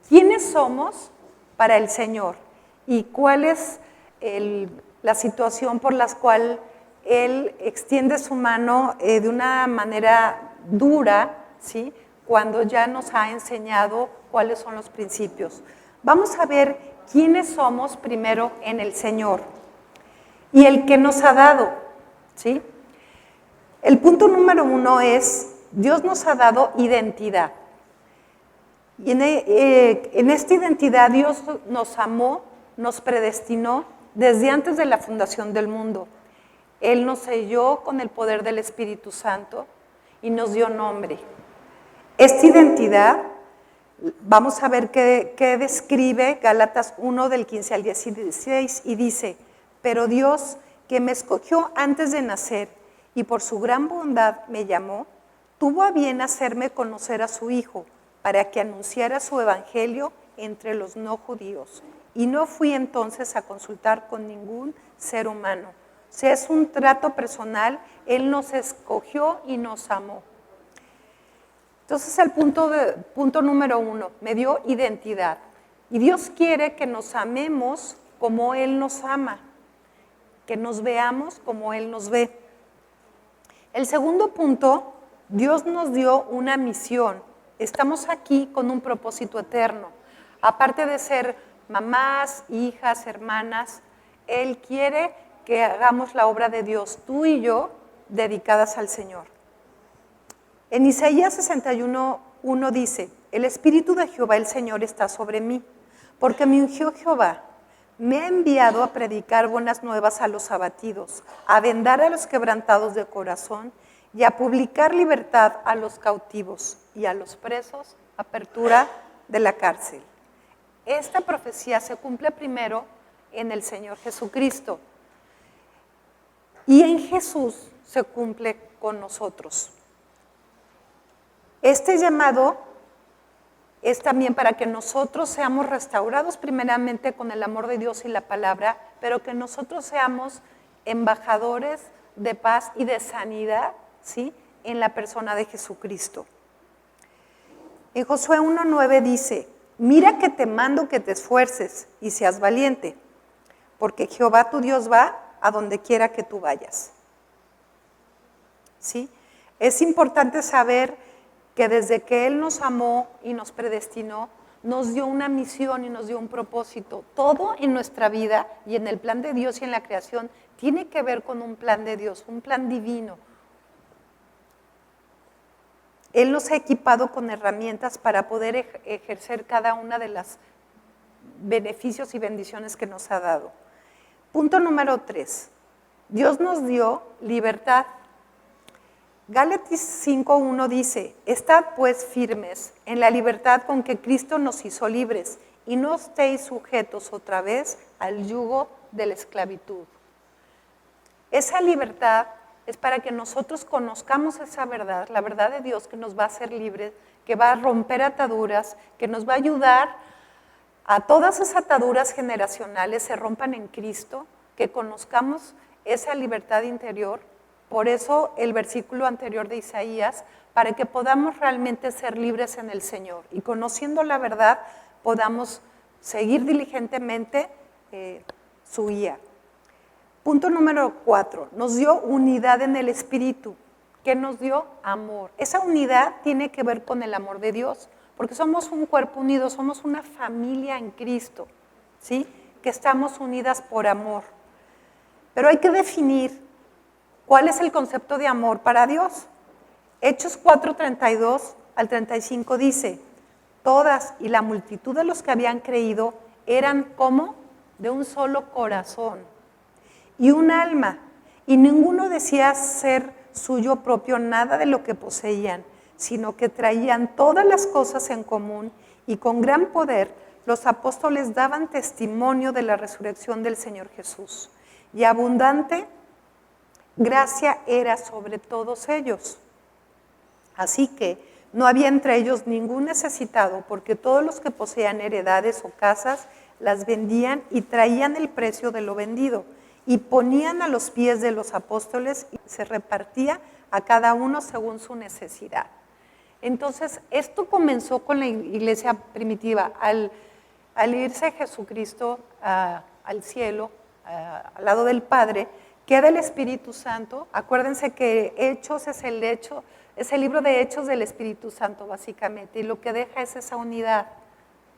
¿Quiénes somos para el Señor? ¿Y cuál es la situación por la cual Él extiende su mano de una manera dura, ¿sí?, cuando ya nos ha enseñado cuáles son los principios? Vamos a ver quiénes somos primero en el Señor y el que nos ha dado, ¿sí? El punto número 1 es, Dios nos ha dado identidad. Y en esta identidad Dios nos amó, nos predestinó desde antes de la fundación del mundo. Él nos selló con el poder del Espíritu Santo y nos dio nombre. Esta identidad, vamos a ver qué describe Gálatas 1 del 15 al 16 y dice: pero Dios, que me escogió antes de nacer y por su gran bondad me llamó, tuvo a bien hacerme conocer a su Hijo, para que anunciara su evangelio entre los no judíos. Y no fui entonces a consultar con ningún ser humano. O sea, es un trato personal. Él nos escogió y nos amó. Entonces, el punto número 1, me dio identidad. Y Dios quiere que nos amemos como Él nos ama, que nos veamos como Él nos ve. El segundo punto, Dios nos dio una misión. Estamos aquí con un propósito eterno. Aparte de ser mamás, hijas, hermanas, Él quiere que hagamos la obra de Dios, tú y yo, dedicadas al Señor. En Isaías 61:1 dice: el Espíritu de Jehová el Señor está sobre mí, porque me ungió Jehová. Me ha enviado a predicar buenas nuevas a los abatidos, a vendar a los quebrantados de corazón y a publicar libertad a los cautivos y a los presos, apertura de la cárcel. Esta profecía se cumple primero en el Señor Jesucristo y en Jesús se cumple con nosotros. Este llamado es también para que nosotros seamos restaurados primeramente con el amor de Dios y la palabra, pero que nosotros seamos embajadores de paz y de sanidad, ¿sí?, en la persona de Jesucristo. En Josué 1:9 dice: mira que te mando que te esfuerces y seas valiente, porque Jehová tu Dios va a donde quiera que tú vayas. ¿Sí? Es importante saber que desde que Él nos amó y nos predestinó, nos dio una misión y nos dio un propósito. Todo en nuestra vida y en el plan de Dios y en la creación tiene que ver con un plan de Dios, un plan divino. Él nos ha equipado con herramientas para poder ejercer cada una de los beneficios y bendiciones que nos ha dado. Punto número 3. Dios nos dio libertad. Gálatas 5:1 dice: estad pues firmes en la libertad con que Cristo nos hizo libres y no estéis sujetos otra vez al yugo de la esclavitud. Esa libertad es para que nosotros conozcamos esa verdad, la verdad de Dios que nos va a hacer libres, que va a romper ataduras, que nos va a ayudar a todas esas ataduras generacionales se rompan en Cristo, que conozcamos esa libertad interior. Por eso el versículo anterior de Isaías, para que podamos realmente ser libres en el Señor y conociendo la verdad podamos seguir diligentemente su guía. Punto número 4, nos dio unidad en el Espíritu. ¿Qué nos dio? Amor. Esa unidad tiene que ver con el amor de Dios, porque somos un cuerpo unido, somos una familia en Cristo, ¿sí?, que estamos unidas por amor. Pero hay que definir ¿cuál es el concepto de amor para Dios? Hechos 4:32 al 35 dice: todas y la multitud de los que habían creído eran como de un solo corazón y un alma, y ninguno decía ser suyo propio nada de lo que poseían, sino que traían todas las cosas en común, y con gran poder los apóstoles daban testimonio de la resurrección del Señor Jesús, y abundante gracia era sobre todos ellos. Así que no había entre ellos ningún necesitado, porque todos los que poseían heredades o casas las vendían y traían el precio de lo vendido y ponían a los pies de los apóstoles y se repartía a cada uno según su necesidad. Entonces, esto comenzó con la iglesia primitiva. Al irse Jesucristo al cielo, al lado del Padre, queda el Espíritu Santo. Acuérdense que Hechos es el libro de Hechos del Espíritu Santo, básicamente, y lo que deja es esa unidad,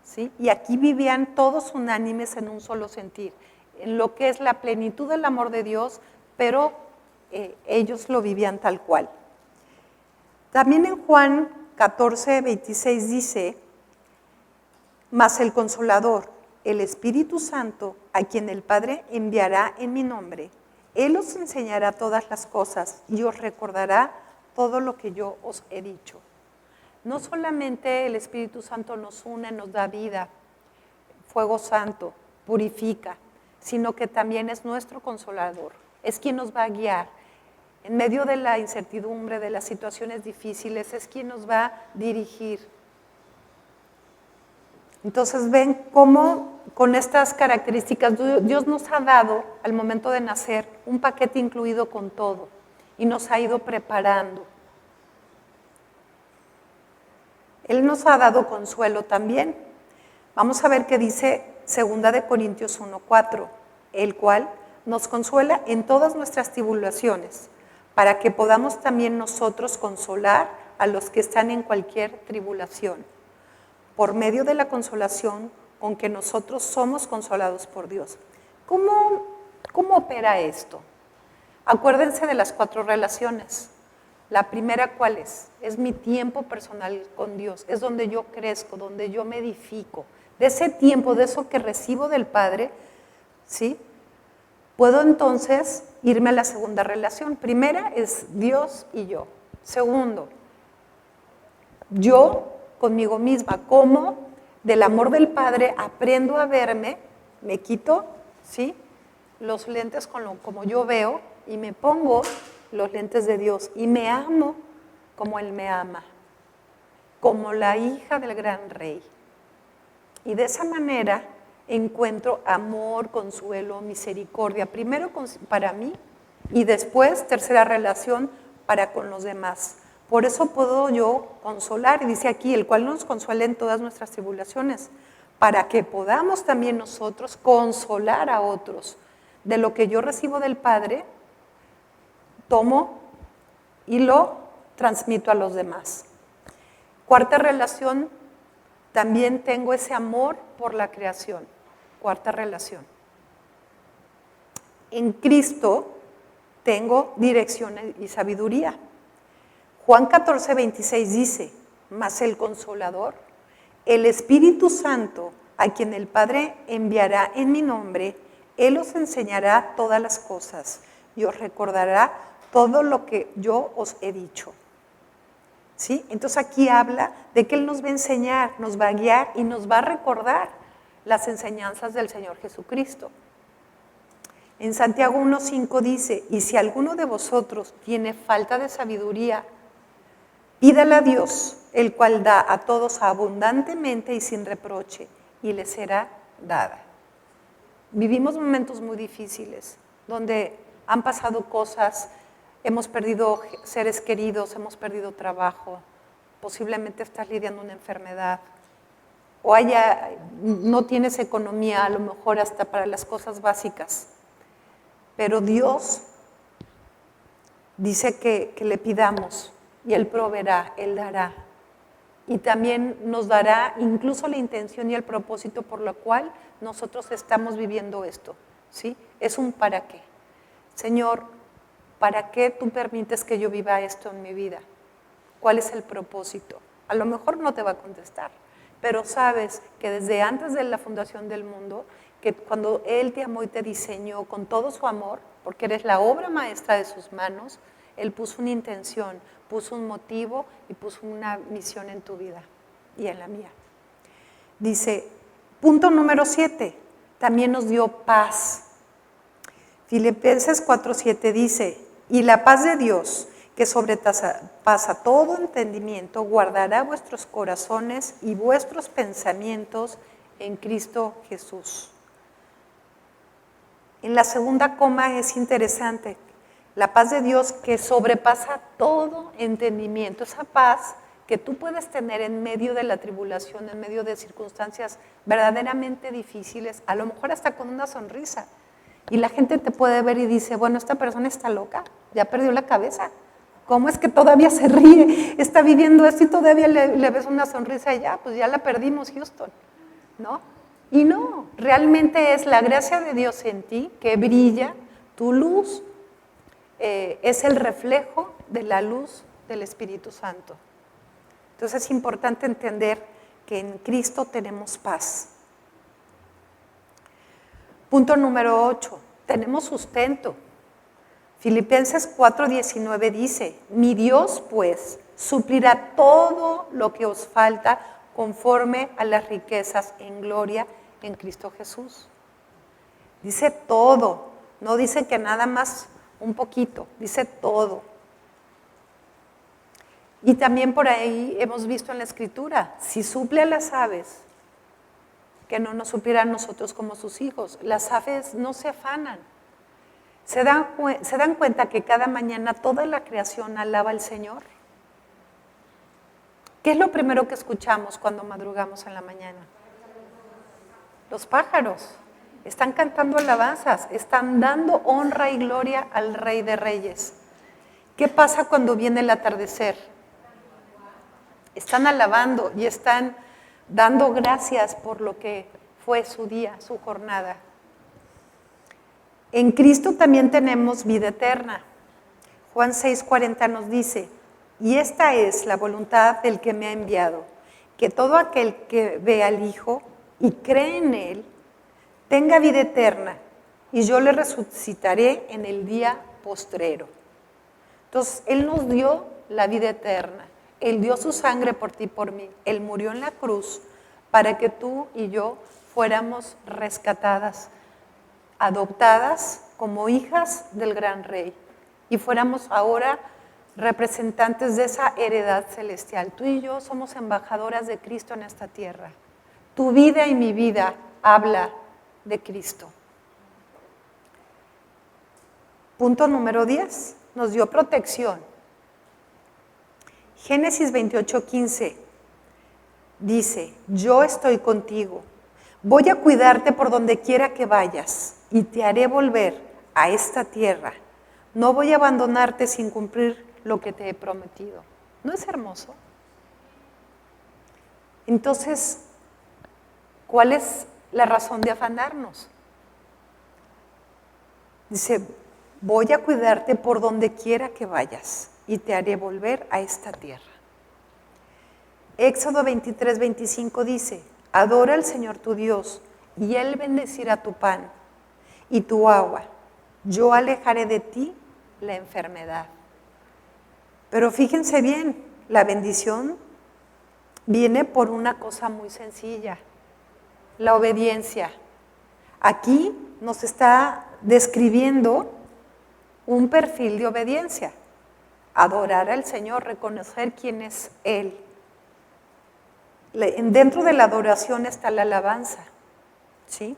¿sí? Y aquí vivían todos unánimes en un solo sentir, en lo que es la plenitud del amor de Dios, pero ellos lo vivían tal cual. También en Juan 14, 26 dice: mas el Consolador, el Espíritu Santo, a quien el Padre enviará en mi nombre, Él os enseñará todas las cosas y os recordará todo lo que yo os he dicho. No solamente el Espíritu Santo nos une, nos da vida, fuego santo, purifica, sino que también es nuestro Consolador, es quien nos va a guiar. En medio de la incertidumbre, de las situaciones difíciles, es quien nos va a dirigir. Entonces ven cómo con estas características Dios nos ha dado al momento de nacer un paquete incluido con todo y nos ha ido preparando. Él nos ha dado consuelo también. Vamos a ver qué dice 2 Corintios 1:4, el cual nos consuela en todas nuestras tribulaciones, para que podamos también nosotros consolar a los que están en cualquier tribulación, por medio de la consolación con que nosotros somos consolados por Dios. ¿Cómo opera esto? Acuérdense de las 4 relaciones. La primera, ¿cuál es? Es mi tiempo personal con Dios, es donde yo crezco, donde yo me edifico. De ese tiempo, de eso que recibo del Padre, ¿sí? Puedo entonces irme a la segunda relación. Primera es Dios y yo. Segundo, yo conmigo misma, cómo del amor del Padre aprendo a verme, me quito, ¿sí?, los lentes como yo veo y me pongo los lentes de Dios y me amo como Él me ama, como la hija del gran rey. Y de esa manera encuentro amor, consuelo, misericordia, primero para mí y después, tercera relación, para con los demás. Por eso puedo yo consolar, y dice aquí, el cual nos consuela en todas nuestras tribulaciones, para que podamos también nosotros consolar a otros. De lo que yo recibo del Padre, tomo y lo transmito a los demás. Cuarta relación, también tengo ese amor por la creación. Cuarta relación. En Cristo tengo dirección y sabiduría. Juan 14, 26 dice: mas el Consolador, el Espíritu Santo, a quien el Padre enviará en mi nombre, Él os enseñará todas las cosas y os recordará todo lo que yo os he dicho. ¿Sí? Entonces aquí habla de que Él nos va a enseñar, nos va a guiar y nos va a recordar las enseñanzas del Señor Jesucristo. En Santiago 1:5 dice: y si alguno de vosotros tiene falta de sabiduría, pídala a Dios, el cual da a todos abundantemente y sin reproche, y le será dada. Vivimos momentos muy difíciles, donde han pasado cosas, hemos perdido seres queridos, hemos perdido trabajo, posiblemente estás lidiando una enfermedad, o no tienes economía, a lo mejor hasta para las cosas básicas. Pero Dios dice que le pidamos, y Él proveerá, Él dará. Y también nos dará incluso la intención y el propósito por lo cual nosotros estamos viviendo esto, ¿sí? Es un para qué. Señor, ¿para qué tú permites que yo viva esto en mi vida? ¿Cuál es el propósito? A lo mejor no te va a contestar, pero sabes que desde antes de la fundación del mundo, que cuando Él te amó y te diseñó con todo su amor, porque eres la obra maestra de sus manos, Él puso una intención, puso un motivo y puso una misión en tu vida y en la mía. Dice, punto número 7, también nos dio paz. Filipenses 4:7 dice: y la paz de Dios, que sobrepasa todo entendimiento, guardará vuestros corazones y vuestros pensamientos en Cristo Jesús. En la segunda coma es interesante. La paz de Dios que sobrepasa todo entendimiento, esa paz que tú puedes tener en medio de la tribulación, en medio de circunstancias verdaderamente difíciles, a lo mejor hasta con una sonrisa. Y la gente te puede ver y dice, bueno, esta persona está loca, ya perdió la cabeza. ¿Cómo es que todavía se ríe? Está viviendo esto y todavía le ves una sonrisa y ya, pues ya la perdimos, Houston, ¿no? Y no, realmente es la gracia de Dios en ti que brilla, tu luz es el reflejo de la luz del Espíritu Santo. Entonces es importante entender que en Cristo tenemos paz. Punto número 8, tenemos sustento. Filipenses 4:19 dice, mi Dios pues suplirá todo lo que os falta conforme a las riquezas en gloria en Cristo Jesús. Dice todo, no dice que nada más un poquito, dice todo. Y también por ahí hemos visto en la Escritura, si suple a las aves, que no nos suplirá a nosotros como sus hijos. Las aves no se afanan. ¿Se dan cuenta que cada mañana toda la creación alaba al Señor? ¿Qué es lo primero que escuchamos cuando madrugamos en la mañana? Los pájaros están cantando alabanzas, están dando honra y gloria al Rey de Reyes. ¿Qué pasa cuando viene el atardecer? Están alabando y están dando gracias por lo que fue su día, su jornada. En Cristo también tenemos vida eterna. Juan 6:40 nos dice, y esta es la voluntad del que me ha enviado, que todo aquel que ve al Hijo y cree en Él, tenga vida eterna, y yo le resucitaré en el día postrero. Entonces, Él nos dio la vida eterna. Él dio su sangre por ti y por mí. Él murió en la cruz para que tú y yo fuéramos rescatadas, adoptadas como hijas del gran Rey y fuéramos ahora representantes de esa heredad celestial. Tú y yo somos embajadoras de Cristo en esta tierra. Tu vida y mi vida habla de Cristo. Punto número 10. Nos dio protección. Génesis 28:15 dice, yo estoy contigo, voy a cuidarte por donde quiera que vayas y te haré volver a esta tierra. No voy a abandonarte sin cumplir lo que te he prometido. ¿No es hermoso? Entonces, ¿cuál es la razón de afanarnos? Dice, voy a cuidarte por donde quiera que vayas y te haré volver a esta tierra. Éxodo 23:25 dice, adora al Señor tu Dios y Él bendecirá tu pan y tu agua. Yo alejaré de ti la enfermedad. Pero fíjense bien, la bendición viene por una cosa muy sencilla, la obediencia. Aquí nos está describiendo un perfil de obediencia. Adorar al Señor, reconocer quién es Él. Dentro de la adoración está la alabanza, ¿sí?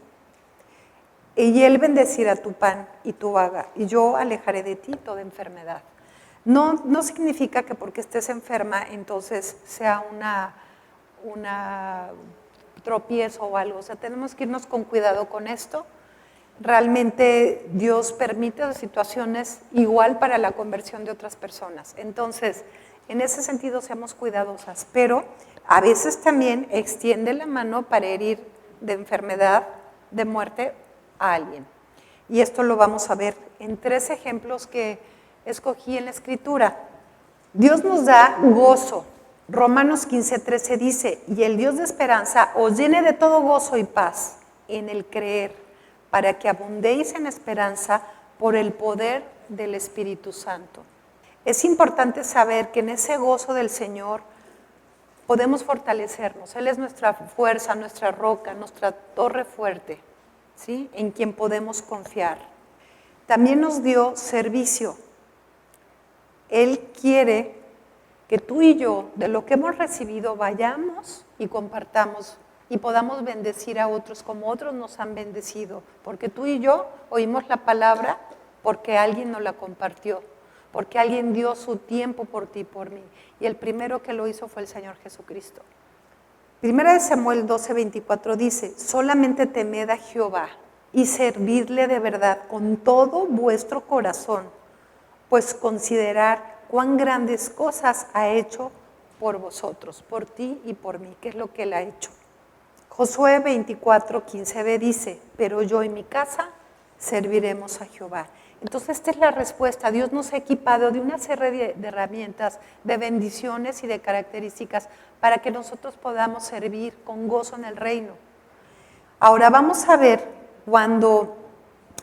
Y Él bendecirá tu pan y tu vaga, y yo alejaré de ti toda enfermedad. No significa que porque estés enferma, entonces sea una tropiezo o algo. O sea, tenemos que irnos con cuidado con esto. Realmente Dios permite situaciones igual para la conversión de otras personas. Entonces, en ese sentido seamos cuidadosas, pero a veces también extiende la mano para herir de enfermedad, de muerte a alguien. Y esto lo vamos a ver en 3 ejemplos que escogí en la Escritura. Dios nos da gozo. Romanos 15:13 dice, y el Dios de esperanza os llene de todo gozo y paz en el creer, para que abundéis en esperanza por el poder del Espíritu Santo. Es importante saber que en ese gozo del Señor podemos fortalecernos. Él es nuestra fuerza, nuestra roca, nuestra torre fuerte, ¿sí? En quien podemos confiar. También nos dio servicio. Él quiere que tú y yo, de lo que hemos recibido, vayamos y compartamos y podamos bendecir a otros como otros nos han bendecido, porque tú y yo oímos la palabra porque alguien nos la compartió, porque alguien dio su tiempo por ti y por mí. Y el primero que lo hizo fue el Señor Jesucristo. Primera de Samuel 12:24 dice, solamente temed a Jehová y servidle de verdad con todo vuestro corazón, pues considerar cuán grandes cosas ha hecho por vosotros, por ti y por mí, que es lo que Él ha hecho. Josué 24:15b dice, pero yo y mi casa serviremos a Jehová. Entonces esta es la respuesta. Dios nos ha equipado de una serie de herramientas, de bendiciones y de características para que nosotros podamos servir con gozo en el reino. Ahora vamos a ver cuando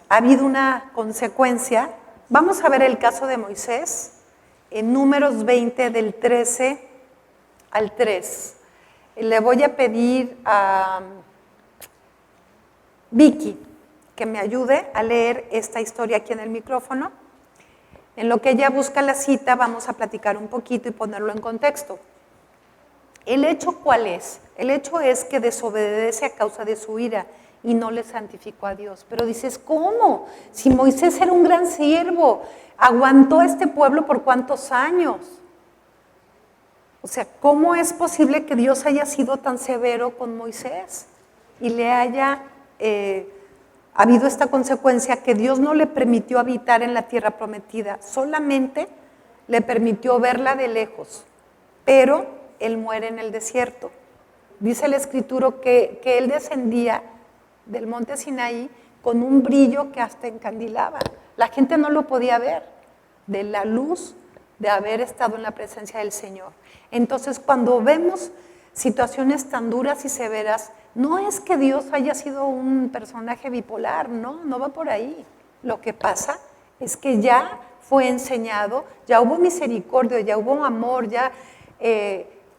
ha habido una consecuencia. Vamos a ver el caso de Moisés en Números 20 del 13 al 3. Le voy a pedir a Vicky que me ayude a leer esta historia aquí en el micrófono. En lo que ella busca la cita, vamos a platicar un poquito y ponerlo en contexto. ¿El hecho cuál es? El hecho es que desobedece a causa de su ira y no le santificó a Dios. Pero dices, ¿cómo? Si Moisés era un gran siervo, aguantó a este pueblo por ¿cuántos años? O sea, ¿cómo es posible que Dios haya sido tan severo con Moisés y le haya habido esta consecuencia que Dios no le permitió habitar en la tierra prometida, solamente le permitió verla de lejos, pero él muere en el desierto? Dice el Escritura que él descendía del monte Sinaí con un brillo que hasta encandilaba. La gente no lo podía ver, de la luz de haber estado en la presencia del Señor. Entonces, cuando vemos situaciones tan duras y severas, no es que Dios haya sido un personaje bipolar, no va por ahí. Lo que pasa es que ya fue enseñado, ya hubo misericordia, ya hubo amor, ya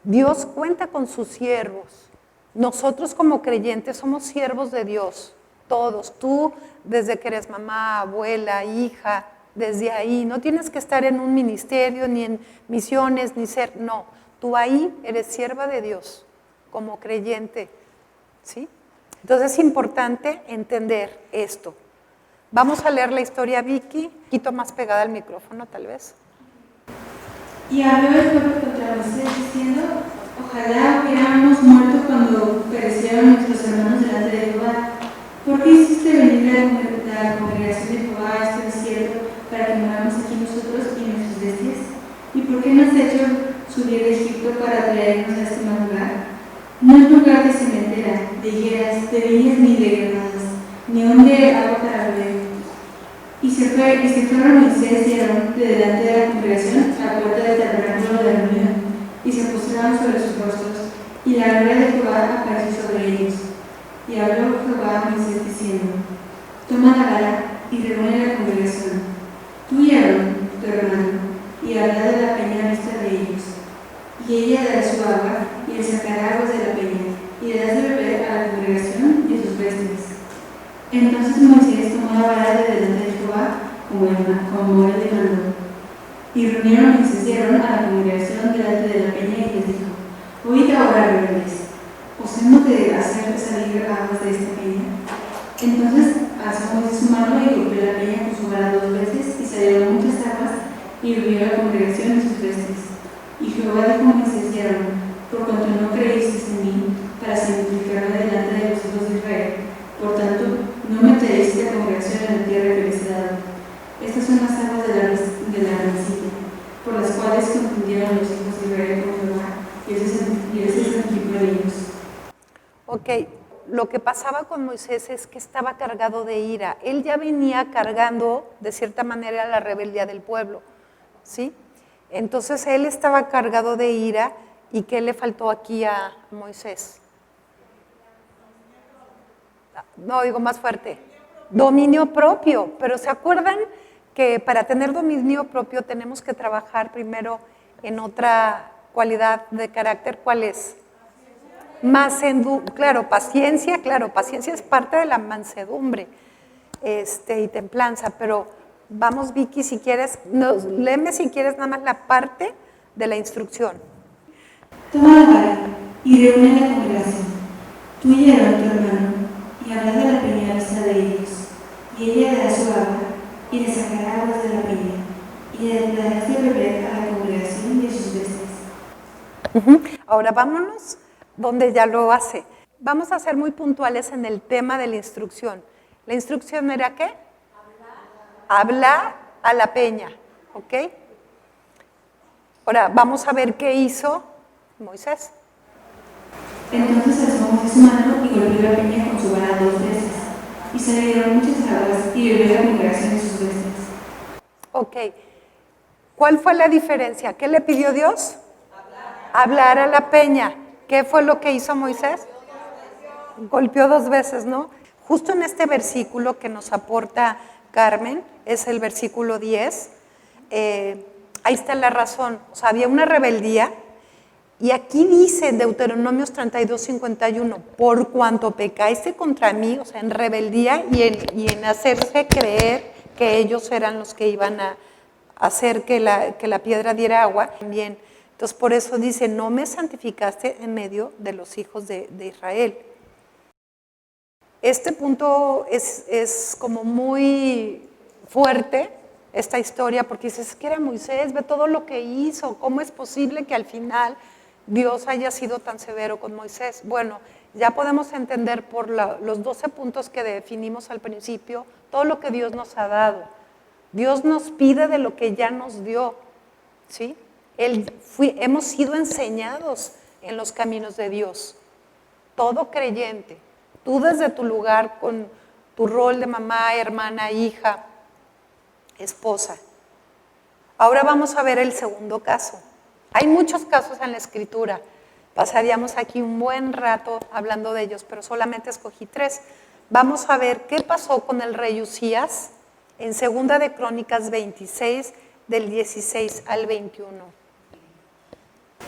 Dios cuenta con sus siervos. Nosotros como creyentes somos siervos de Dios, todos. Tú desde que eres mamá, abuela, hija, desde ahí, no tienes que estar en un ministerio, ni en misiones, ni ser, no. Tú ahí eres sierva de Dios, como creyente, ¿sí? Entonces es importante entender esto. Vamos a leer la historia, Vicky, un poquito más pegada al micrófono, tal vez. Y habló el pueblo contra Moisés, diciendo, ojalá hubiéramos muerto cuando perecieron nuestros hermanos delante de Jehová. ¿Por qué hiciste venir la congregación de Jehová a este desierto para que moramos aquí nosotros y nuestros bestias? ¿Y por qué no has hecho subir de Egipto para traernos a este mal lugar? No es lugar de cementera, de higueras, de viñas ni de granadas, ni donde agua para beber. Y se fueron Moisés y Aarón de delante de la congregación a la puerta del tabernáculo de reunión, y se postraron sobre sus rostros, y la gloria de Jehová apareció sobre ellos. Y habló Jehová a Moisés diciendo, toma la vara y reúne la congregación, tú y Aarón, tu hermano, y habla de la peña a vista de ellos. Y ella dará su agua, y él sacará aguas de la peña, y darás de beber a la congregación y a sus bestias. Entonces Moisés tomó la vara de delante de Jehová, como él le mandó. Y reunieron Moisés y Aarón a la congregación delante de la peña y les dijo, oíd ahora, rebeldes, ¿os hemos de hacer salir aguas de esta peña? Entonces alzó Moisés su mano y golpeó la peña con su vara 2 veces, y salieron muchas aguas, y bebió la congregación y sus bestias. Y Jehová dijo a Moisés y Aarón, por cuanto no creísteis en mí, para santificarme delante de los hijos de Israel, por tanto, no meteréis la congregación en la tierra que les he dado. Estas son las aguas de la rencilla, por las cuales confundieron los hijos de Israel con Jehová, y él se santificó en ellos. Ok, lo que pasaba con Moisés es que estaba cargado de ira. Él ya venía cargando, de cierta manera, la rebeldía del pueblo, ¿sí? Entonces él estaba cargado de ira, ¿y qué le faltó aquí a Moisés? No, digo más fuerte. Dominio propio. Pero ¿se acuerdan que para tener dominio propio tenemos que trabajar primero en otra cualidad de carácter? ¿Cuál es? Claro, paciencia es parte de la mansedumbre y templanza, pero vamos, Vicky, si quieres, léeme si quieres nada más la parte de la instrucción. Toma la vara y reúne la congregación, tú y Aarón tu hermano, y hablad de la peña a vista de ellos, y ella dará su agua, y le sacará aguas de la peña, y y darás de beber a la congregación y a sus bestias. Ahora vámonos donde ya lo hace. Vamos a ser muy puntuales en el tema de la instrucción. ¿La instrucción era qué? Hablar a la peña, ¿ok? Ahora vamos a ver qué hizo Moisés. Entonces alzó Moisés su mano y golpeó la peña con su vara 2 veces, y salieron muchas aguas y bebió la congregación y sus bestias. Ok. ¿Cuál fue la diferencia? ¿Qué le pidió Dios? Hablar a la peña. ¿Qué fue lo que hizo Moisés? Golpeó 2 veces, ¿no? Justo en este versículo que nos aporta Carmen, es el versículo 10, ahí está la razón. O sea, había una rebeldía, y aquí dice en Deuteronomios 32:51, por cuanto pecaste contra mí, o sea, en rebeldía y en hacerse creer que ellos eran los que iban a hacer que la piedra diera agua, también. Entonces, por eso dice, no me santificaste en medio de los hijos de Israel. Este punto es como muy fuerte, esta historia, porque dices, que era Moisés, ve todo lo que hizo, ¿cómo es posible que al final Dios haya sido tan severo con Moisés? Bueno, ya podemos entender por los 12 puntos que definimos al principio, todo lo que Dios nos ha dado. Dios nos pide de lo que ya nos dio, ¿sí? Hemos sido enseñados en los caminos de Dios, todo creyente. Tú desde tu lugar, con tu rol de mamá, hermana, hija, esposa. Ahora vamos a ver el segundo caso. Hay muchos casos en la Escritura. Pasaríamos aquí un buen rato hablando de ellos, pero solamente escogí 3. Vamos a ver qué pasó con el rey Usías en 2 de Crónicas 26, del 16 al 21.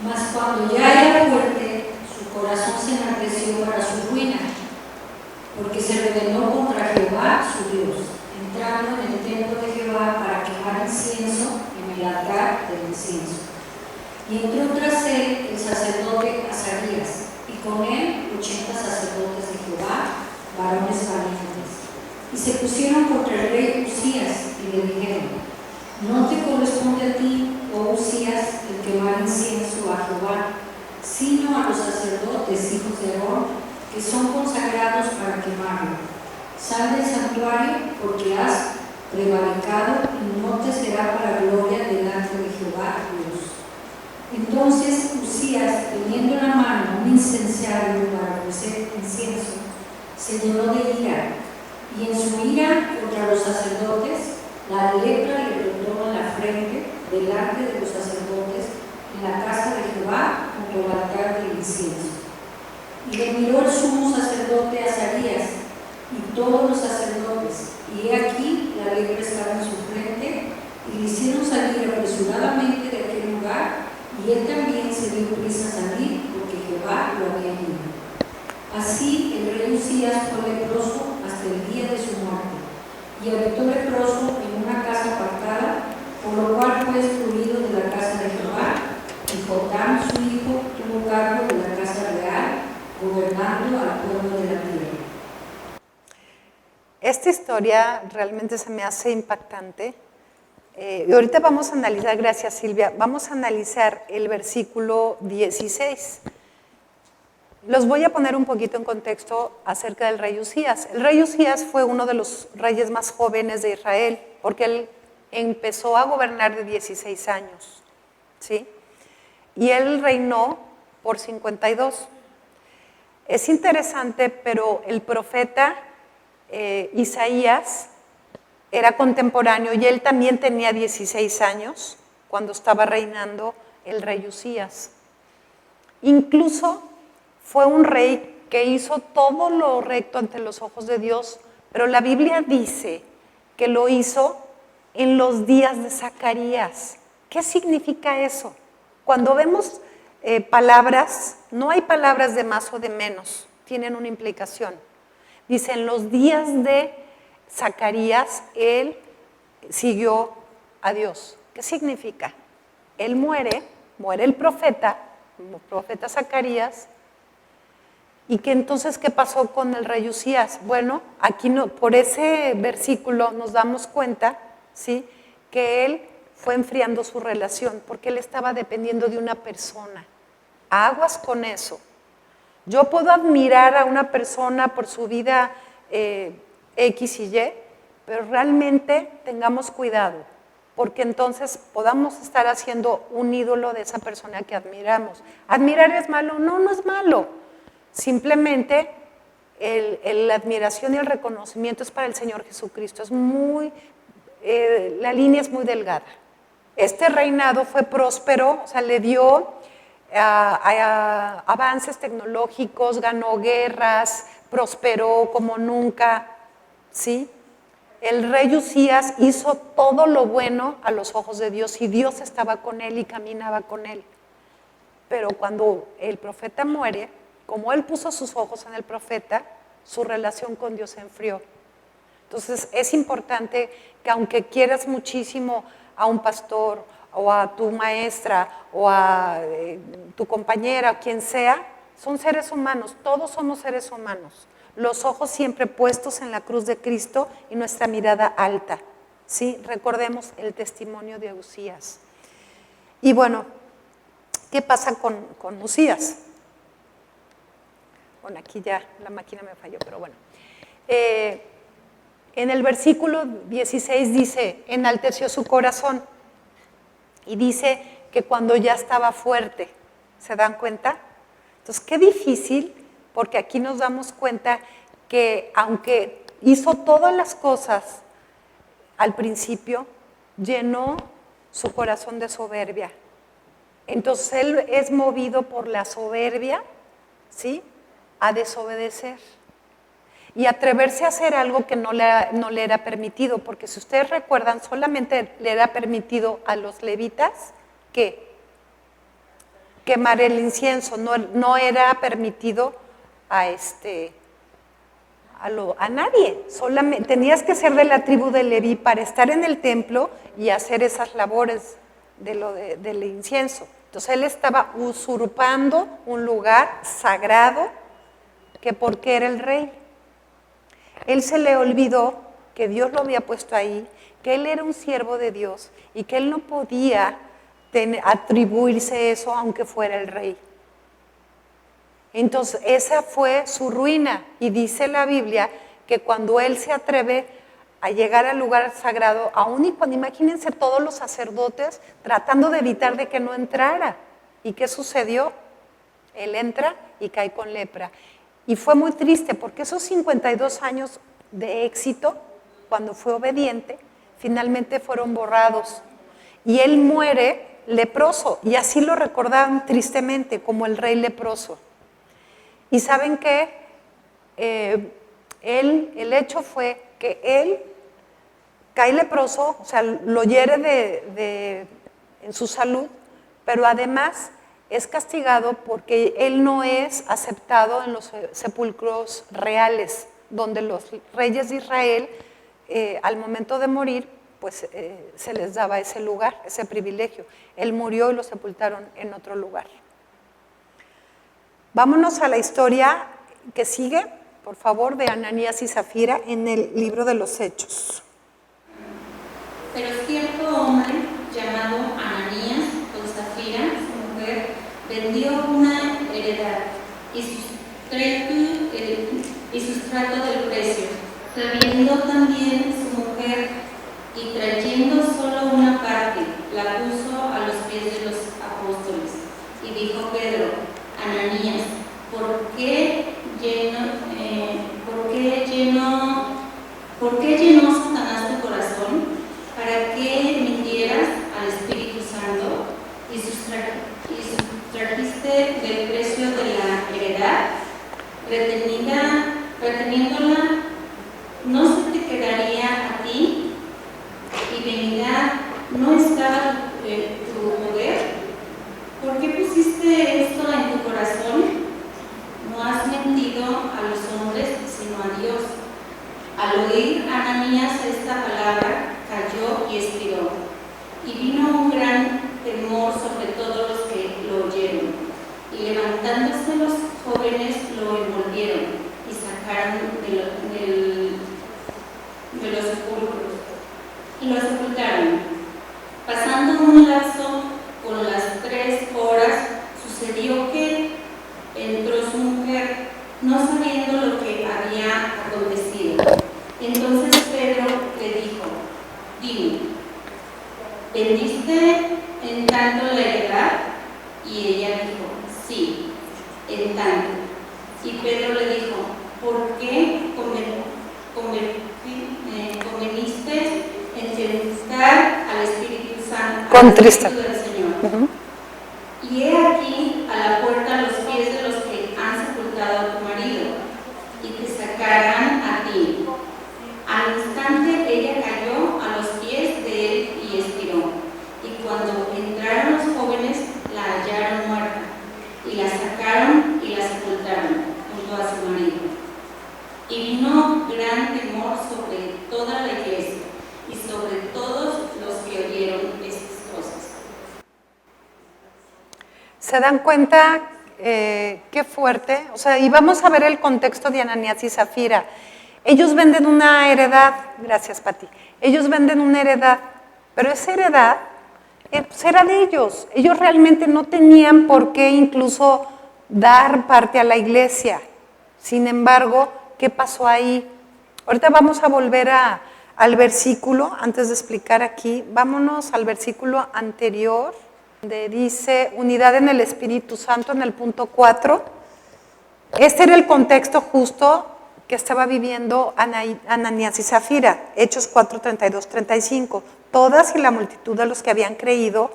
Mas cuando ya era fuerte, su corazón se enardeció para su ruina, porque se rebeló contra Jehová su Dios, entrando en el templo de Jehová para quemar incienso en el altar del incienso. Y entró tras él el sacerdote Azarías, y con él 80 sacerdotes de Jehová, varones valientes. Y se pusieron contra el rey Usías y le dijeron: no te corresponde a ti, oh Usías, el quemar incienso a Jehová, sino a los sacerdotes, hijos de Aarón, que son consagrados para quemarlo. Sal del santuario, porque has prevaricado y no te será para gloria delante de Jehová Dios. Entonces Usías, teniendo en la mano un incensario para ofrecer incienso, se llenó de ira, y en su ira contra los sacerdotes, la lepra le brotó en la frente delante de los sacerdotes en la casa de Jehová junto al altar del incienso. Y le miró el sumo sacerdote Azarías y todos los sacerdotes, y he aquí la lepra estaba en su frente, y le hicieron salir apresuradamente de aquel lugar, y él también se dio prisa a salir porque Jehová lo había ido. Así el rey Usías fue leproso hasta el día de su muerte, y habitó leproso en una casa apartada, por lo cual fue excluido de la casa de Jehová, y Jotam su hijo tuvo cargo de la casa real, gobernando al pueblo de la tierra. Esta historia realmente se me hace impactante. Y ahorita vamos a analizar, gracias Silvia, vamos a analizar el versículo 16. Los voy a poner un poquito en contexto acerca del rey Usías. El rey Usías fue uno de los reyes más jóvenes de Israel, porque él empezó a gobernar de 16 años, ¿sí? Y él reinó por 52. Es interesante, pero el profeta Isaías era contemporáneo y él también tenía 16 años cuando estaba reinando el rey Usías. Incluso fue un rey que hizo todo lo recto ante los ojos de Dios, pero la Biblia dice que lo hizo en los días de Zacarías. ¿Qué significa eso? Cuando vemos palabras, no hay palabras de más o de menos, tienen una implicación. Dice, en los días de Zacarías, él siguió a Dios. ¿Qué significa? Él muere el profeta Zacarías. ¿Y que entonces qué pasó con el rey Usías? Bueno, aquí no, por ese versículo nos damos cuenta, ¿sí?, que él fue enfriando su relación porque él estaba dependiendo de una persona. Aguas con eso. Yo puedo admirar a una persona por su vida X y Y, pero realmente tengamos cuidado, porque entonces podamos estar haciendo un ídolo de esa persona que admiramos. ¿Admirar es malo? No, no es malo. Simplemente la admiración y el reconocimiento es para el Señor Jesucristo. Es la línea es muy delgada. Este reinado fue próspero, o sea, le dio avances tecnológicos, ganó guerras, prosperó como nunca, ¿sí? El rey Usías hizo todo lo bueno a los ojos de Dios y Dios estaba con él y caminaba con él. Pero cuando el profeta muere, como él puso sus ojos en el profeta, su relación con Dios se enfrió. Entonces es importante que aunque quieras muchísimo a un pastor o a tu maestra o a tu compañera o quien sea, son seres humanos, todos somos seres humanos. Los ojos siempre puestos en la cruz de Cristo y nuestra mirada alta. ¿Sí? Recordemos el testimonio de Usías. Y bueno, ¿qué pasa con Usías? Bueno, aquí ya la máquina me falló, pero bueno. En el versículo 16 dice, enalteció su corazón. Y dice que cuando ya estaba fuerte, ¿se dan cuenta? Entonces, qué difícil, porque aquí nos damos cuenta que aunque hizo todas las cosas al principio, llenó su corazón de soberbia. Entonces, él es movido por la soberbia, ¿sí?, a desobedecer. Y atreverse a hacer algo que no le era permitido, porque si ustedes recuerdan, solamente le era permitido a los levitas que quemar el incienso, no era permitido a nadie, solamente tenías que ser de la tribu de Leví para estar en el templo y hacer esas labores del incienso. Entonces él estaba usurpando un lugar sagrado que porque era el rey. Él se le olvidó que Dios lo había puesto ahí, que él era un siervo de Dios y que él no podía atribuirse eso aunque fuera el rey. Entonces esa fue su ruina y dice la Biblia que cuando él se atreve a llegar al lugar sagrado, aún y cuando, imagínense todos los sacerdotes tratando de evitar de que no entrara. ¿Y qué sucedió? Él entra y cae con lepra. Y fue muy triste porque esos 52 años de éxito, cuando fue obediente, finalmente fueron borrados. Y él muere leproso, y así lo recordaban tristemente, como el rey leproso. ¿Y saben qué? El hecho fue que él cae leproso, o sea, lo hiere en su salud, pero además es castigado porque él no es aceptado en los sepulcros reales, donde los reyes de Israel, al momento de morir, pues se les daba ese lugar, ese privilegio. Él murió y lo sepultaron en otro lugar. Vámonos a la historia que sigue, por favor, de Ananías y Zafira en el libro de los Hechos. Pero cierto hombre llamado Ananías con Zafira, su mujer, vendió una heredad y sustrato del precio, sabiendo también su mujer, y trayendo solo una parte, la puso a los pies de los apóstoles. Y dijo Pedro, Ananías, ¿por qué llenó Satanás tu corazón para que mintieras al Espíritu Santo y sustrajiste del precio de la heredad, reteniéndola, no se te quedaría a ti, y venidad no estaba tu poder? ¿Por qué pusiste esto en tu corazón? No has mentido a los hombres, sino a Dios. Al oír Ananías esta palabra, cayó y expiró. Y vino un gran temor sobre todos los que lo oyeron. Y levantándose los jóvenes lo envolvieron y sacaron de los sepulcros y lo sepultaron. Pasando pasando un lapso con las 3 horas, sucedió que entró su mujer, no sabiendo lo que había acontecido. Entonces Pedro le dijo, dime, ¿vendiste en tanto la heredad? Y ella dijo, sí, en tanto. Y Pedro le dijo, ¿por qué conveniste en tristar al Espíritu Santo, al Espíritu del Señor? Y he aquí a la puerta los pies de los que han sepultado a tu marido, y te sacarán a ti. Al instante ella cayó a los pies de él y expiró. Y cuando entraron los jóvenes, la hallaron muerta, y la sacaron y la sepultaron junto a su marido. Y vino gran temor sobre toda la iglesia y sobre todos los que oyeron estas cosas. ¿Se dan cuenta qué fuerte? O sea, y vamos a ver el contexto de Ananías y Zafira. Ellos venden una heredad, gracias Pati, ellos venden una heredad, pero esa heredad pues era de ellos. Ellos realmente no tenían por qué incluso dar parte a la iglesia. Sin embargo, ¿qué pasó ahí? Ahorita vamos a volver al versículo, antes de explicar aquí, vámonos al versículo anterior, donde dice unidad en el Espíritu Santo en el punto 4. Este era el contexto justo que estaba viviendo Ananías y Zafira, Hechos 4, 32, 35. Todas y la multitud de los que habían creído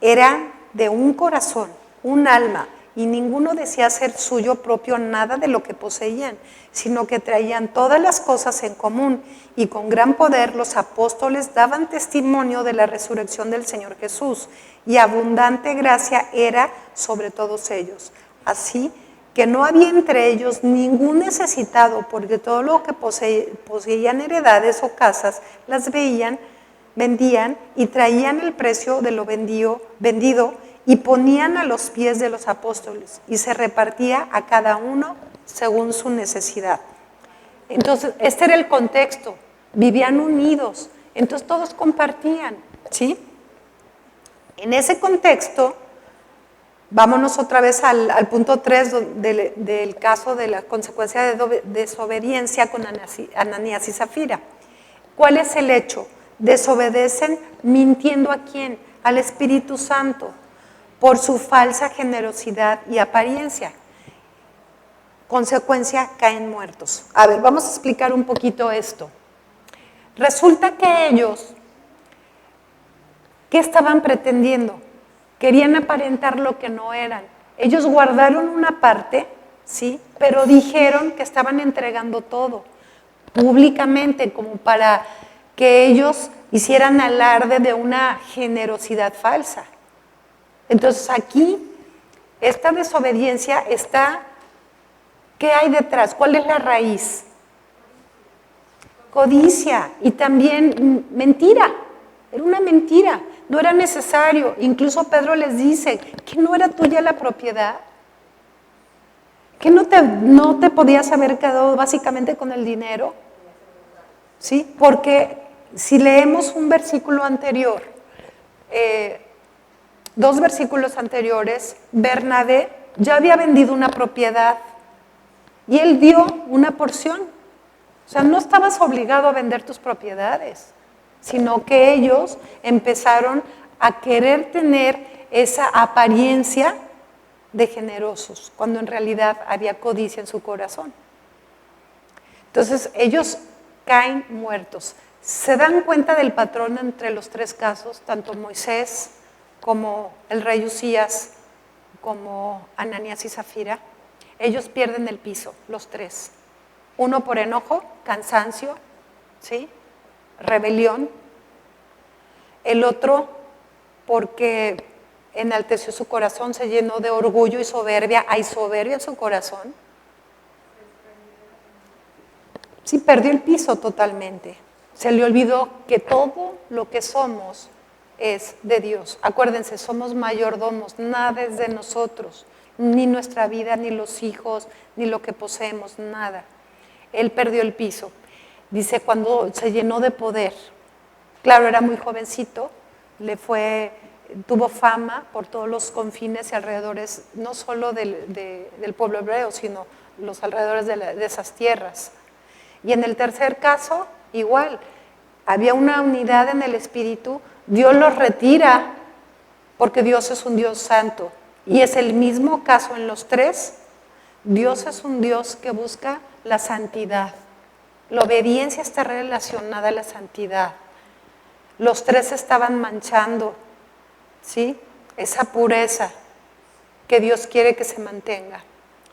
eran de un corazón, un alma, y ninguno decía hacer suyo propio nada de lo que poseían, sino que traían todas las cosas en común, y con gran poder los apóstoles daban testimonio de la resurrección del Señor Jesús, y abundante gracia era sobre todos ellos. Así que no había entre ellos ningún necesitado, porque todo lo que poseían heredades o casas, las vendían y traían el precio de lo vendido y ponían a los pies de los apóstoles, y se repartía a cada uno según su necesidad. Entonces, este era el contexto, vivían unidos, entonces todos compartían, ¿sí? En ese contexto, vámonos otra vez al punto 3 del caso de la consecuencia de desobediencia con Ananías y Zafira. ¿Cuál es el hecho? Desobedecen mintiendo ¿a quién? Al Espíritu Santo, por su falsa generosidad y apariencia. Consecuencia, caen muertos. A ver, vamos a explicar un poquito esto. Resulta que ellos, ¿qué estaban pretendiendo? Querían aparentar lo que no eran. Ellos guardaron una parte, ¿sí? Pero dijeron que estaban entregando todo públicamente, como para que ellos hicieran alarde de una generosidad falsa. Entonces aquí, esta desobediencia está, ¿qué hay detrás? ¿Cuál es la raíz? Codicia y también mentira. Era una mentira, no era necesario. Incluso Pedro les dice que no era tuya la propiedad, que no te podías haber quedado básicamente con el dinero, ¿sí? Porque si leemos un versículo anterior, 2 versículos anteriores, Bernabé ya había vendido una propiedad y él dio una porción. O sea, no estabas obligado a vender tus propiedades, sino que ellos empezaron a querer tener esa apariencia de generosos, cuando en realidad había codicia en su corazón. Entonces, ellos caen muertos. ¿Se dan cuenta del patrón entre los 3 casos, tanto Moisés como el rey Usías, como Ananías y Zafira? Ellos pierden el piso, los 3. Uno por enojo, cansancio, ¿sí? Rebelión. El otro porque enalteció su corazón, se llenó de orgullo y soberbia. Hay soberbia en su corazón. Sí, perdió el piso totalmente. Se le olvidó que todo lo que somos es de Dios. Acuérdense, somos mayordomos, nada es de nosotros, ni nuestra vida, ni los hijos, ni lo que poseemos, nada. Él perdió el piso. Dice, cuando se llenó de poder, claro, era muy jovencito, tuvo fama por todos los confines y alrededores, no solo del pueblo hebreo, sino los alrededores de esas tierras. Y en el tercer caso, igual, había una unidad en el espíritu, Dios los retira porque Dios es un Dios santo. Y es el mismo caso en los tres. Dios es un Dios que busca la santidad. La obediencia está relacionada a la santidad. Los tres estaban manchando, ¿sí? Esa pureza que Dios quiere que se mantenga,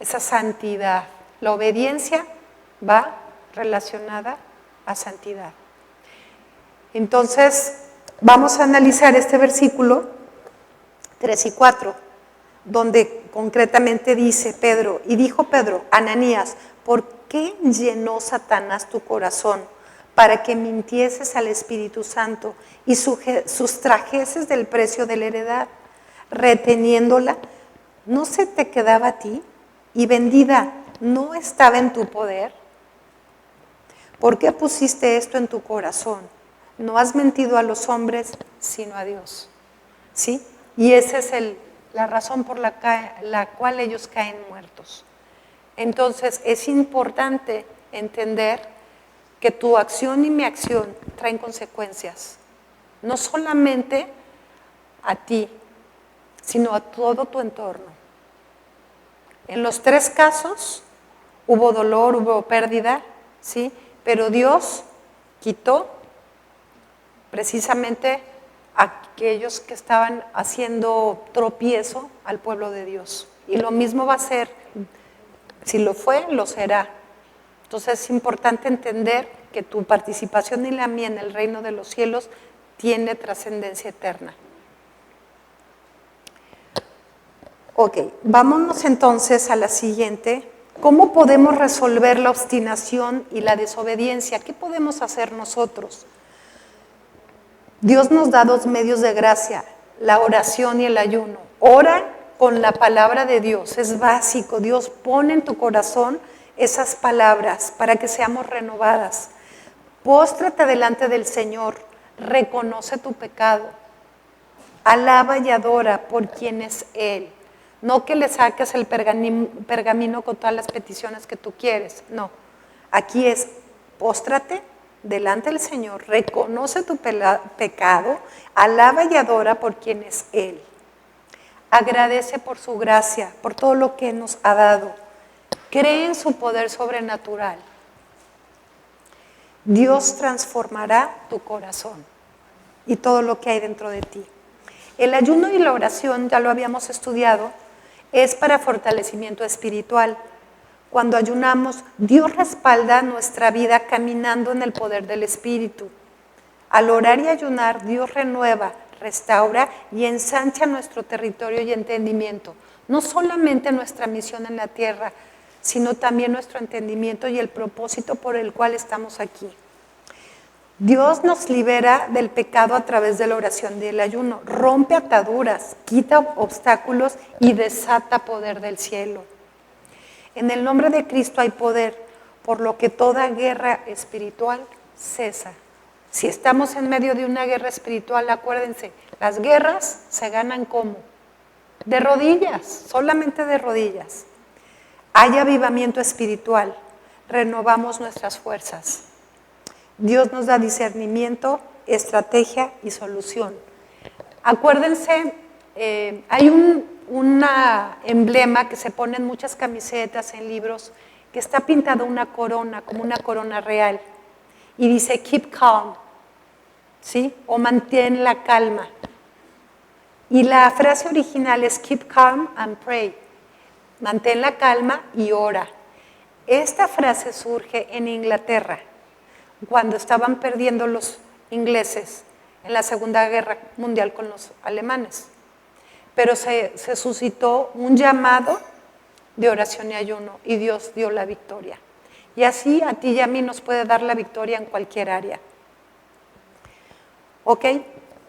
esa santidad. La obediencia va relacionada a santidad. Entonces, vamos a analizar este versículo 3 y 4, donde concretamente dice Pedro, y dijo Pedro, Ananías, ¿por qué llenó Satanás tu corazón para que mintieses al Espíritu Santo y sustrajeses del precio de la heredad, reteniéndola? ¿No se te quedaba a ti? Y vendida, ¿no estaba en tu poder? ¿Por qué pusiste esto en tu corazón? No has mentido a los hombres, sino a Dios. ¿Sí? Y esa es la razón por la cual ellos caen muertos. Entonces, es importante entender que tu acción y mi acción traen consecuencias. No solamente a ti, sino a todo tu entorno. En los tres casos hubo dolor, hubo pérdida, ¿sí? Pero Dios quitó precisamente a aquellos que estaban haciendo tropiezo al pueblo de Dios. Y lo mismo va a ser, si lo fue, lo será. Entonces es importante entender que tu participación y la mía en el reino de los cielos tiene trascendencia eterna. Ok, vámonos entonces a la siguiente. ¿Cómo podemos resolver la obstinación y la desobediencia? ¿Qué podemos hacer nosotros? Dios nos da dos medios de gracia, la oración y el ayuno. Ora con la palabra de Dios, es básico. Dios pone en tu corazón esas palabras para que seamos renovadas. Póstrate delante del Señor, reconoce tu pecado, alaba y adora por quien es Él. No que le saques el pergamino con todas las peticiones que tú quieres, no. Aquí es, póstrate delante del Señor, reconoce tu pecado, alaba y adora por quien es Él. Agradece por su gracia, por todo lo que nos ha dado. Cree en su poder sobrenatural. Dios transformará tu corazón y todo lo que hay dentro de ti. El ayuno y la oración, ya lo habíamos estudiado, es para fortalecimiento espiritual. Cuando ayunamos, Dios respalda nuestra vida caminando en el poder del Espíritu. Al orar y ayunar, Dios renueva, restaura y ensancha nuestro territorio y entendimiento. No solamente nuestra misión en la tierra, sino también nuestro entendimiento y el propósito por el cual estamos aquí. Dios nos libera del pecado a través de la oración y el ayuno, rompe ataduras, quita obstáculos y desata poder del cielo. En el nombre de Cristo hay poder, por lo que toda guerra espiritual cesa. Si estamos en medio de una guerra espiritual, acuérdense, las guerras se ganan ¿cómo? De rodillas, solamente de rodillas. Hay avivamiento espiritual, renovamos nuestras fuerzas. Dios nos da discernimiento, estrategia y solución. Acuérdense, hay un emblema que se pone en muchas camisetas, en libros, que está pintado una corona, como una corona real. Y dice, keep calm, ¿sí? O mantén la calma. Y la frase original es, keep calm and pray. Mantén la calma y ora. Esta frase surge en Inglaterra, cuando estaban perdiendo los ingleses en la Segunda Guerra Mundial con los alemanes. Pero se suscitó un llamado de oración y ayuno y Dios dio la victoria. Y así a ti y a mí nos puede dar la victoria en cualquier área. ¿Ok?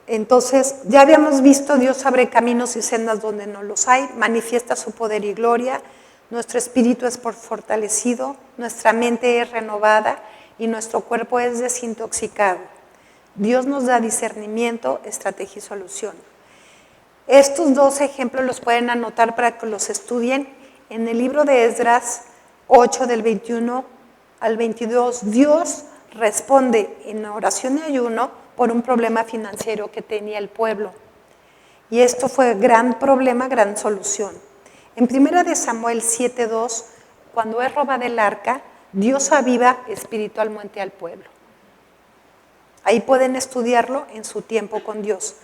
Entonces, ya habíamos visto, Dios abre caminos y sendas donde no los hay, manifiesta su poder y gloria, nuestro espíritu es fortalecido, nuestra mente es renovada y nuestro cuerpo es desintoxicado. Dios nos da discernimiento, estrategia y solución. Estos dos ejemplos los pueden anotar para que los estudien. En el libro de Esdras 8, del 21 al 22, Dios responde en oración y ayuno por un problema financiero que tenía el pueblo. Y esto fue gran problema, gran solución. En 1 de Samuel 7:2, cuando es robada el arca, Dios aviva espiritualmente al pueblo. Ahí pueden estudiarlo en su tiempo con Dios.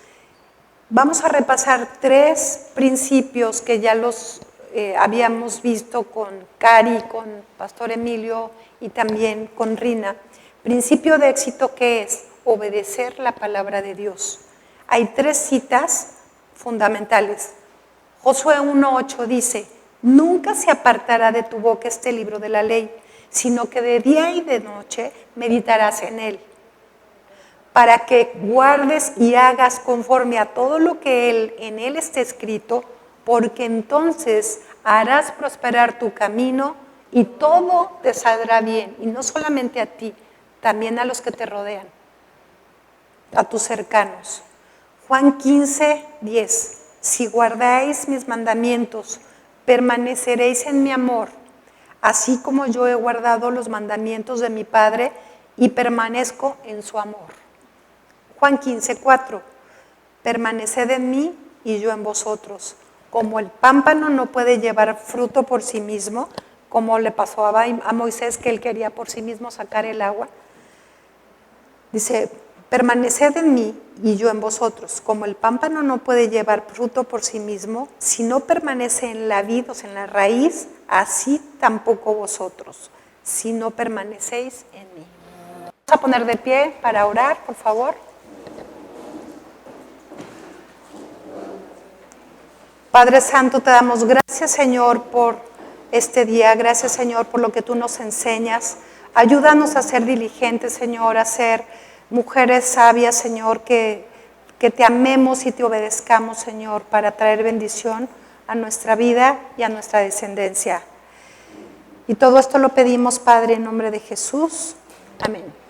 Vamos a repasar 3 principios que ya los habíamos visto con Cari, con Pastor Emilio y también con Rina. Principio de éxito, ¿qué es? Obedecer la palabra de Dios. Hay 3 citas fundamentales. Josué 1:8 dice: nunca se apartará de tu boca este libro de la ley, sino que de día y de noche meditarás en él, para que guardes y hagas conforme a todo lo que en él esté escrito, porque entonces harás prosperar tu camino y todo te saldrá bien. Y no solamente a ti, también a los que te rodean, a tus cercanos. Juan 15:10, si guardáis mis mandamientos, permaneceréis en mi amor, así como yo he guardado los mandamientos de mi Padre y permanezco en su amor. Juan 15:4, permaneced en mí y yo en vosotros. Como el pámpano no puede llevar fruto por sí mismo, como le pasó a Moisés, que él quería por sí mismo sacar el agua, dice, permaneced en mí y yo en vosotros. Como el pámpano no puede llevar fruto por sí mismo, si no permanece en la vid, o sea, en la raíz, así tampoco vosotros, si no permanecéis en mí. Vamos a poner de pie para orar, por favor. Padre Santo, te damos gracias, Señor, por este día. Gracias, Señor, por lo que tú nos enseñas. Ayúdanos a ser diligentes, Señor, a ser mujeres sabias, Señor, que te amemos y te obedezcamos, Señor, para traer bendición a nuestra vida y a nuestra descendencia. Y todo esto lo pedimos, Padre, en nombre de Jesús. Amén.